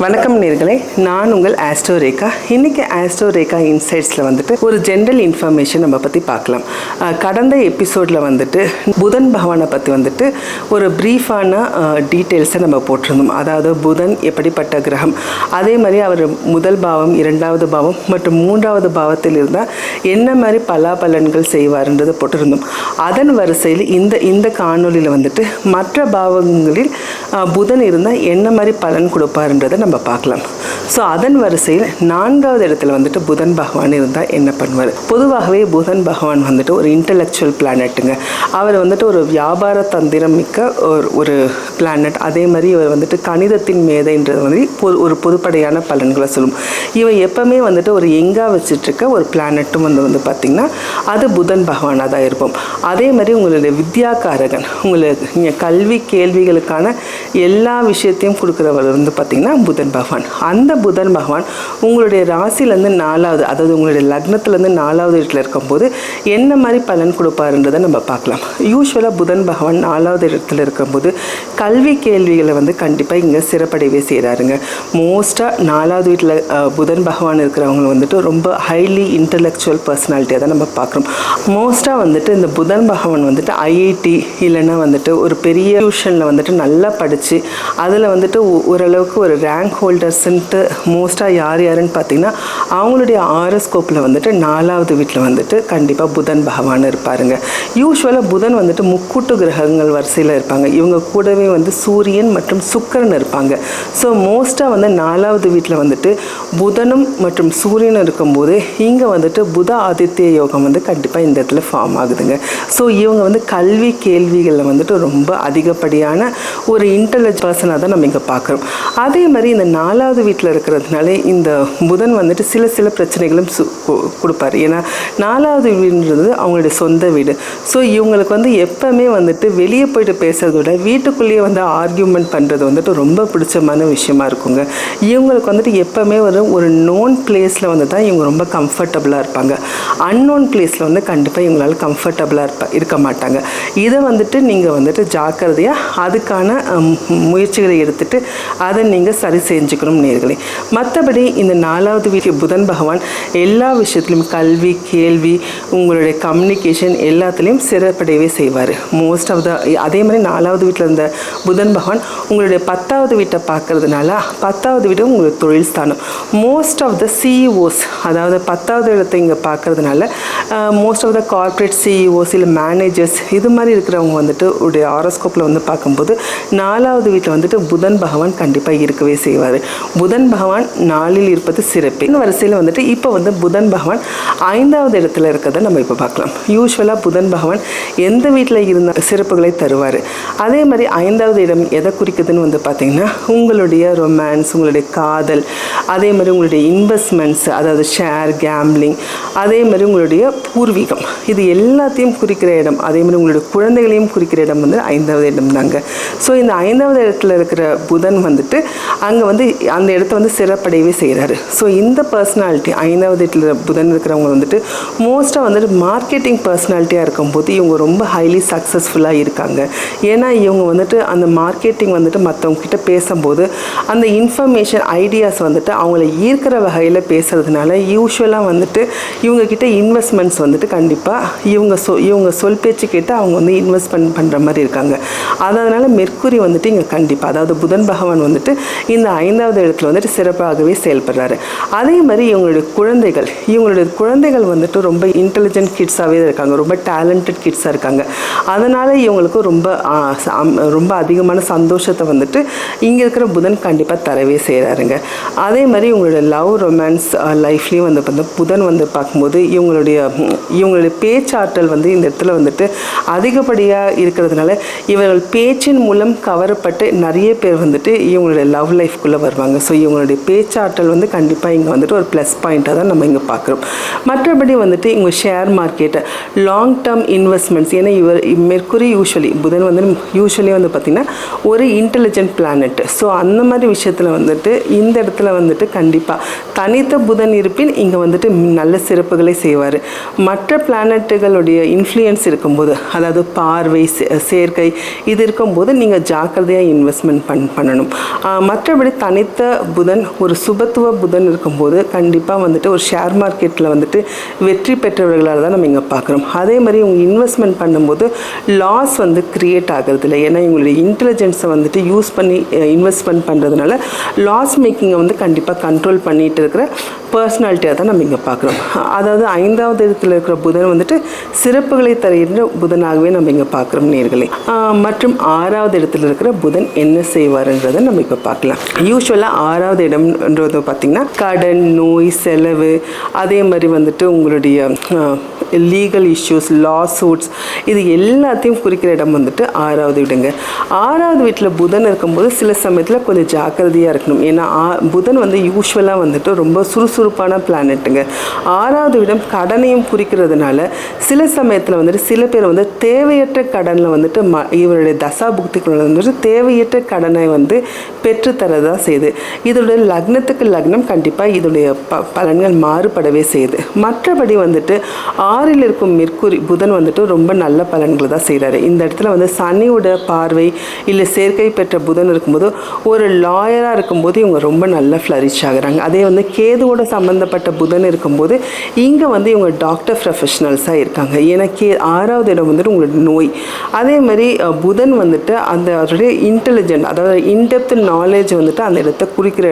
வணக்கம் நேயர்களே, நான் உங்கள் ஆஸ்ட்ரோ ரேகா. இன்றைக்கி ஆஸ்ட்ரோ ரேகா இன்சைட்ஸில் வந்துட்டு ஒரு ஜென்ரல் இன்ஃபர்மேஷன் நம்ம பற்றி பார்க்கலாம். கடந்த எபிசோடில் வந்துட்டு புதன் பகவானை பற்றி வந்துட்டு ஒரு ப்ரீஃபான டீட்டெயில்ஸை நம்ம போட்டிருந்தோம். அதாவது புதன் எப்படிப்பட்ட கிரகம், அதே மாதிரி அவர் முதல் பாவம், இரண்டாவது பாவம் மற்றும் மூன்றாவது பாவத்தில் இருந்தால் என்ன மாதிரி பலாபலன்கள் செய்வார்ன்றதை போட்டிருந்தோம். அதன் வரிசையில் இந்த காணொலியில் வந்துட்டு மற்ற பாவங்களில் புதன் இருந்தால் என்ன மாதிரி பலன் கொடுப்பாருன்றதை நம்ம பார்க்கலாம். ஸோ அதன் வரிசையில் 4வது இடத்துல வந்துட்டு புதன் பகவான் இருந்தால் என்ன பண்ணுவார்? பொதுவாகவே புதன் பகவான் வந்துட்டு ஒரு இன்டலெக்சுவல் பிளானட்டுங்க. அவர் வந்துட்டு ஒரு வியாபார தந்திரம் மிக்க ஒரு பிளானட். அதே மாதிரி இவர் வந்துட்டு கணிதத்தின் மேதைன்றது மாதிரி ஒரு பொதுப்படையான பலன்களை சொல்லும். இவன் எப்பவுமே வந்துட்டு ஒரு எங்காக வச்சுட்ருக்க ஒரு பிளானட்டும் வந்து பார்த்திங்கன்னா அது புதன் பகவானாக தான் இருக்கும். அதே மாதிரி உங்களுடைய வித்யாகாரகன், உங்களுக்கு கல்வி கேள்விகளுக்கான எல்லா விஷயத்தையும் கொடுக்குறவர் வந்து பார்த்திங்கன்னா புதன் பகவான். அந்த புதன் பகவான் உங்களுடைய ராசிலேருந்து 4வது, அதாவது உங்களுடைய லக்னத்துலேருந்து 4வது இடத்துல இருக்கும்போது என்ன மாதிரி பலன் கொடுப்பாருன்றதை நம்ம பார்க்கலாம். யூஸ்வலாக புதன் பகவான் 4வது இடத்துல இருக்கும்போது கல்வி கேள்விகளை வந்து கண்டிப்பாக இங்கே சிறப்படைவே செய்கிறாருங்க. மோஸ்ட்டாக 4வது வீட்டில் புதன் பகவான் இருக்கிறவங்க வந்துட்டு ரொம்ப ஹைலி இன்டலெக்சுவல் பர்சனாலிட்டியாக தான் நம்ம பார்க்குறோம். மோஸ்ட்டாக வந்துட்டு இந்த புதன் பகவான் வந்துட்டு ஐஐடி இல்லைன்னா வந்துட்டு ஒரு பெரிய டியூஷனில் வந்துட்டு நல்லா படித்து அதில் வந்துட்டு ஓரளவுக்கு ஒரு ரேங்க் ஹோல்டர்ஸ்ன்ட்டு மோஸ்ட்டாக யாருன்னு பார்த்தீங்கன்னா அவங்களுடைய ஆரோஸ்கோப்பில் வந்துட்டு 4வது வீட்டில் வந்துட்டு கண்டிப்பாக புதன் பகவான் இருப்பாருங்க. யூஸ்வலாக புதன் வந்துட்டு முக்கூட்டு கிரகங்கள் வரிசையில் இருப்பாங்க. இவங்க கூடவே வந்து சூரியன் மற்றும் சுக்கிரன் இருப்பாங்க. ஸோ மோஸ்ட்டாக வந்து 4வது வீட்டில் வந்துட்டு புதனும் மற்றும் சூரியனும் இருக்கும்போது இங்கே வந்துட்டு புத ஆதித்ய யோகம் வந்து கண்டிப்பாக இந்த இடத்துல ஃபார்ம் ஆகுதுங்க. ஸோ இவங்க வந்து கல்வி கேள்விகளில் வந்துட்டு ரொம்ப அதிகப்படியான ஒரு இன்டெலிஜென்ட் பர்சனாக தான் நம்ம இங்கே பார்க்குறோம். அதே மாதிரி இந்த 4வது வீட்டில் இருக்கிறதுனால இந்த புதன் வந்துட்டு சில பிரச்சனைகளும் கொடுப்பாரு. ஏன்னா 4வது வீடுன்றது அவங்களுடைய சொந்த வீடு. ஸோ இவங்களுக்கு வந்து எப்பவுமே வந்துட்டு வெளியே போயிட்டு பேசுறத விட வீட்டுக்குள்ளேயே வந்து ஆர்கியூமெண்ட் பண்ணுறது வந்துட்டு ரொம்ப பிடிச்சமான விஷயமா இருக்குங்க. இவங்களுக்கு வந்துட்டு எப்பவுமே ஒரு நோன் பிளேஸில் வந்து தான் இவங்க ரொம்ப கம்ஃபர்டபுளாக இருப்பாங்க. அன்னோன் பிளேஸில் வந்து கண்டிப்பாக இவங்களால கம்ஃபர்டபுளாக இருக்க மாட்டாங்க. இதை வந்துட்டு நீங்கள் வந்துட்டு ஜாக்கிரதையாக அதுக்கான முயற்சிகளை எடுத்துட்டு அதை நீங்கள் சரி செஞ்சுக்கணும் நேயர்களே. மற்றபடி இந்த 4வது வீட்டில் புதன் பகவான் எல்லா விஷயத்துலையும் கல்வி, கேள்வி, உங்களுடைய கம்யூனிகேஷன் எல்லாத்துலேயும் சிறப்படையவே செய்வார். மோஸ்ட் ஆஃப் த அதே மாதிரி 4வது வீட்டில் இருந்த புதன் பகவான் உங்களுடைய 10வது வீட்டை பார்க்கறதுனால 10வது வீடு உங்களுக்கு தொழில் ஸ்தானம். மோஸ்ட் ஆஃப் த சிஇஓஸ், அதாவது 10வது இடத்தை இங்கே பார்க்கறதுனால most of the corporate CEOs இல்லை மேனேஜர்ஸ் இது மாதிரி இருக்கிறவங்க வந்துட்டு உடைய ஆரோஸ்கோப்பில் வந்து பார்க்கும்போது 4வது வீட்டில் வந்துட்டு புதன் பகவான் கண்டிப்பாக இருக்கவே செய்வார். புதன் பகவான் 4ல் இருப்பது சிறப்பு. இந்த வரிசையில் வந்துட்டு இப்போ வந்து புதன் பகவான் 5வது இடத்துல இருக்கிறத நம்ம இப்போ பார்க்கலாம். யூஸ்வலாக புதன் பகவான் எந்த வீட்டில் இருந்த சிறப்புகளை தருவார். அதே மாதிரி 5வது இடம் எதை குறிக்குதுன்னு வந்து பார்த்திங்கன்னா உங்களுடைய ரொமான்ஸ், உங்களுடைய காதல், அதே மாதிரி உங்களுடைய இன்வெஸ்ட்மெண்ட்ஸ், அதாவது ஷேர், கேம்லிங், அதே மாதிரி உங்களுடைய பூர்வீகம், இது எல்லாத்தையும் குறிக்கிற இடம். அதே மாதிரி உங்களுடைய குழந்தைகளையும் குறிக்கிற இடம் வந்து 5வது இடம் தாங்க. ஸோ இந்த 5வது இடத்துல இருக்கிற புதன் வந்துட்டு அங்கே வந்து அந்த இடத்த வந்து சிறப்படையவே செய்கிறாரு. ஸோ இந்த பர்சனாலிட்டி 5வது இடத்துல புதன் இருக்கிறவங்க வந்துட்டு மோஸ்ட்டாக வந்துட்டு மார்க்கெட்டிங் பர்சனாலிட்டியாக இருக்கும்போது இவங்க ரொம்ப ஹைலி சக்ஸஸ்ஃபுல்லாக இருக்காங்க. ஏன்னா இவங்க வந்துட்டு அந்த மார்க்கெட்டிங் வந்துட்டு மற்றவங்க கிட்ட பேசும்போது அந்த இன்ஃபர்மேஷன், ஐடியாஸ் வந்துட்டு அவங்கள ஈர்க்கிற வகையில் பேசுறதுனால யூஸ்வலாக வந்துட்டு இவங்கக்கிட்ட இன்வெஸ்ட்மெண்ட்ஸ் வந்துட்டு கண்டிப்பாக இவங்க சொல் பேச்சு கேட்டு அவங்க வந்து இன்வெஸ்ட்மெண்ட் பண்ணுற மாதிரி இருக்காங்க. அதனால் மெர்க்குரி வந்துட்டு இங்கே கண்டிப்பாக, அதாவது புதன் பகவான் வந்துட்டு இந்த 5வது இடத்துல வந்துட்டு சிறப்பாகவே செயல்படுறாரு. அதே மாதிரி இவங்களுடைய குழந்தைகள் வந்துட்டு ரொம்ப இன்டெலிஜென்ட் கிட்ஸாகவே இருக்காங்க, ரொம்ப டேலண்டட் கிட்ஸாக இருக்காங்க. அதனால் இவங்களுக்கு ரொம்ப அதிகமான சந்தோஷத்தை வந்துட்டு இங்கே இருக்கிற புதன் கண்டிப்பாக தரவே செய்கிறாருங்க. அதே மாதிரி இவங்களுடைய லவ், ரொமான்ஸ் லைஃப்லேயும் வந்து புதன் வந்து பார்க்கும்போது இவங்களுடைய பேச்சாற்றல் வந்து இந்த இடத்துல வந்துட்டு அதிகப்படியாக இருக்கிறதுனால இவர்கள் பேச்சின் மூலம் கவரப்பட்டு நிறைய பேர் வந்துட்டு இவங்களுடைய லவ் லைஃப்குள்ளே வருவாங்க. ஸோ இவங்களுடைய பேச்சாற்றல் வந்து கண்டிப்பாக இங்கே வந்துட்டு ஒரு ப்ளஸ் பாயிண்ட்டாக தான் நம்ம இங்கே பார்க்குறோம். மற்றபடி வந்துட்டு இவங்க share market, long term investments, ஏன்னா மெர்க்குரி புதன் வந்து யூஸ்வலி வந்து பார்த்திங்கன்னா ஒரு இன்டெலிஜென்ட் பிளானட். ஸோ அந்த மாதிரி விஷயத்தில் வந்துட்டு இந்த இடத்துல வந்துட்டு கண்டிப்பாக தனித்த புதன் இருப்பின் இங்கே வந்துட்டு நல்ல சிறப்புகளை செய்வார். மற்ற பிளானட்டுகளுடைய இன்ஃப்ளூயன்ஸ் இருக்கும்போது, அதாவது பார்வை, சேர்க்கை இது இருக்கும்போது நீங்கள் ஜாக்கிரதையாக இன்வெஸ்ட்மெண்ட் பண்ணணும். மற்றபடி தனித்த புதன் ஒரு சுபத்துவ புதன் இருக்கும்போது கண்டிப்பாக வந்துட்டு ஒரு ஷேர் மார்க்கெட்டில் வந்துட்டு வெற்றி பெற்றவர்களால் தான் நம்ம இங்கே பார்க்குறோம். அதே மாதிரி உங்கள் இன்வெஸ்ட்மெண்ட் பண்ணும்போது லாஸ் வந்து க்ரியேட் ஆகிறது இல்லை. ஏன்னா இவங்களுடைய இன்டெலிஜென்ஸை வந்துட்டு யூஸ் பண்ணி இன்வெஸ்ட்மெண்ட் பண்ணுறதுனால லாஸ் மேக்கிங்கை வந்து கண்டிப்பாக கண்ட்ரோல் பண்ணிகிட்டு இருக்கிற பர்சனாலிட்டியாக தான் நம்ம இங்கே பார்க்குறோம். அதாவது 5வது இடத்துல இருக்கிற புதன் வந்துட்டு சிறப்புகளை தருகின்ற புதனாகவே நம்ம இங்கே பார்க்குறோம் நேயர்களே. மற்றும் 6வது இடத்துல இருக்கிற புதன் என்ன செய்வாருன்றதை நம்ம இப்போ பார்க்கலாம். யூஸ்வலாக 6வது இடம்ன்றது பார்த்திங்கன்னா கடன், நோய், செலவு, அதே மாதிரி வந்துட்டு உங்களுடைய லீகல் இஷ்யூஸ், லா சூட்ஸ், இது எல்லாத்தையும் குறிக்கிற இடம் வந்துட்டு 6வது வீடுங்க. 6வது வீட்டில் புதன் இருக்கும்போது சில சமயத்தில் கொஞ்சம் ஜாக்கிரதையாக இருக்கணும். ஏன்னா புதன் வந்து யூஸ்வலாக வந்துட்டு ரொம்ப சுறுசுறுப்பான பிளானெட்டுங்க. 6வது இடம் கடனையும் குறிக்கிறதுனால சில சமயத்தில் வந்துட்டு சில பேர் வந்து தேவையற்ற கடனில் வந்துட்டு இவருடைய தசா புக்திகள் வந்துட்டு தேவையற்ற கடனை வந்து பெற்றுத்தரதான் செய்யுது. இதோடைய லக்னத்துக்கு லக்னம் கண்டிப்பாக இதோடைய பலன்கள் மாறுபடவே செய்யுது. மற்றபடி வந்துட்டு 6ல் இருக்கும் மெர்க்குரி புதன் வந்துட்டு ரொம்ப நல்ல பலன்களை தான் செய்கிறாரு. இந்த இடத்துல வந்து சனியோட பார்வை இல்லை சேர்க்கை பெற்ற புதன் இருக்கும்போது ஒரு லாயராக இருக்கும்போது இவங்க ரொம்ப நல்லா ஃப்ளரிஷ் ஆகுறாங்க. அதே வந்து கேதுவோட சம்மந்தப்பட்ட புதன் இருக்கும்போது இங்கே வந்து இவங்க டாக்டர் ப்ரொஃபஷனல்ஸாக இருக்காங்க. ஏன்னா 6வது இடம் வந்துட்டு உங்களோட நோய். அதே மாதிரி புதன் வந்துட்டு அந்த அவருடைய இன்டெலிஜென்ட், அதாவது இன்டெப்த் நாலேஜ் வந்துட்டு அந்த இடத்த குறிக்கிற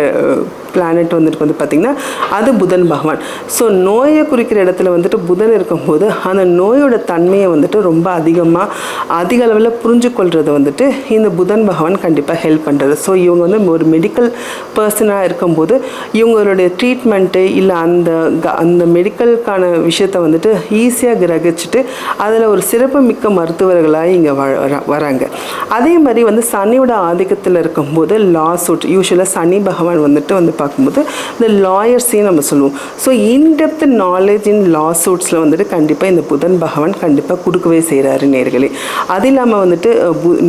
பிளானட் வந்துட்டு வந்து பார்த்திங்கன்னா அது புதன் பகவான். ஸோ நோயை குறிக்கிற இடத்துல வந்துட்டு புதன் இருக்கும்போது அந்த நோயோட தன்மையை வந்துட்டு ரொம்ப அதிக அளவில் புரிஞ்சு கொள்வது வந்துட்டு இந்த புதன் பகவான் கண்டிப்பாக ஹெல்ப் பண்ணுறது. ஸோ இவங்க வந்து ஒரு மெடிக்கல் பர்சனாக இருக்கும்போது இவங்களுடைய ட்ரீட்மெண்ட்டு இல்லை அந்த மெடிக்கலுக்கான விஷயத்தை வந்துட்டு ஈஸியாக கிரகிச்சுட்டு அதில் ஒரு சிறப்பு மிக்க மருத்துவர்களாக இங்கே வராங்க. அதே மாதிரி வந்து சனியோட ஆதிக்கத்தில் இருக்கும்போது லா சூட், யூஸ்வலாக சனி பகவான் வந்துட்டு வந்து பார்க்கும்போது இந்த லாயர்ஸையும் நம்ம சொல்லுவோம். ஸோ இன்டெப்த் நாலேஜ் இன் லா சூட்ஸில் வந்துட்டு கண்டிப்பாக இந்த புதன் பகவான் கண்டிப்பாக கொடுக்கவே செய்கிறாரு நேர்களே. அது இல்லாமல் வந்துட்டு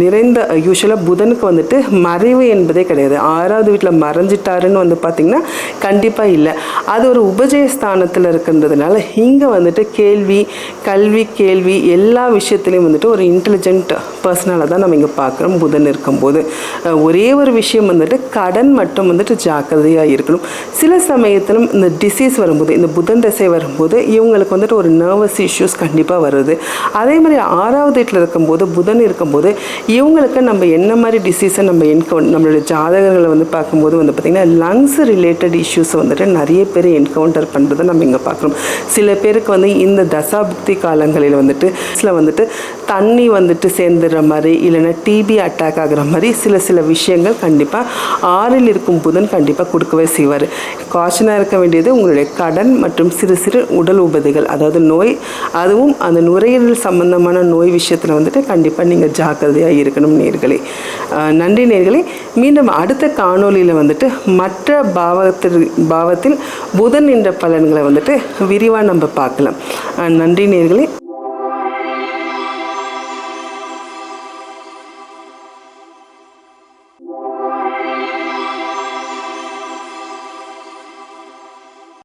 நிறைந்த யூஸ்வலாக புதனுக்கு வந்துட்டு மறைவு என்பதே கிடையாது. 6வது வீட்டில் மறைஞ்சிட்டாருன்னு வந்து பார்த்திங்கன்னா கண்டிப்பாக இல்லை. அது ஒரு உபஜயஸ்தானத்தில் இருக்கின்றதுனால இங்கே வந்துட்டு கல்வி எல்லா விஷயத்துலையும் வந்துட்டு ஒரு இன்டெலிஜென்ட் பர்சனால தான் நம்ம இங்கே பார்க்குறோம் புதன் இருக்கும்போது. ஒரே ஒரு விஷயம் வந்துட்டு கடன் மட்டும் வந்துட்டு ஜாக்கிரதையாக இருக்கணும். சில சமயத்திலும் இந்த டிசீஸ் வரும்போது, இந்த புதன் தசை வரும்போது இவங்களுக்கு வந்துட்டு ஒரு நர்வஸ் இஷ்யூஸ் கண்டிப்பாக வருது. அதே மாதிரி 6வது வீட்டில் இருக்கும்போது புதன் இருக்கும்போது இவங்களுக்கு நம்ம என்ன மாதிரி டிசீஸை நம்மளுடைய ஜாதகங்களை வந்து பார்க்கும்போது வந்து பார்த்திங்கன்னா லங்ஸ் ரிலேட்டட் இஷ்யூஸை வந்துட்டு நிறைய பேர் என்கவுண்டர் பண்ணுறதை நம்ம இங்கே பார்க்குறோம். சில பேருக்கு வந்து இந்த தசா புக்தி காலங்களில் வந்துட்டு தண்ணி வந்துட்டு சேர்ந்துடுற மாதிரி இல்லைன்னா டிபி அட்டாக் ஆகிற மாதிரி சில விஷயங்கள் கண்டிப்பாக 6ல் இருக்கும் புதன் கண்டிப்பாக கொடுக்கவே செய்வார். காஷனாக இருக்க வேண்டியது உங்களுடைய கடன் மற்றும் சிறு உடல் உபதைகள், அதாவது நோய், அதுவும் அந்த நுரையீரல் சம்பந்தமான நோய் விஷயத்தில் வந்துட்டு கண்டிப்பாக நீங்கள் ஜாக்கிரதையாக இருக்கணும் நேர்களே. நன்றி நேர்களே. மீண்டும் அடுத்த காணொலியில் வந்துட்டு மற்ற பாவத்தில் புதன் என்ற பலன்களை வந்துட்டு விரிவாக நம்ம பார்க்கலாம். நன்றி நேர்களே.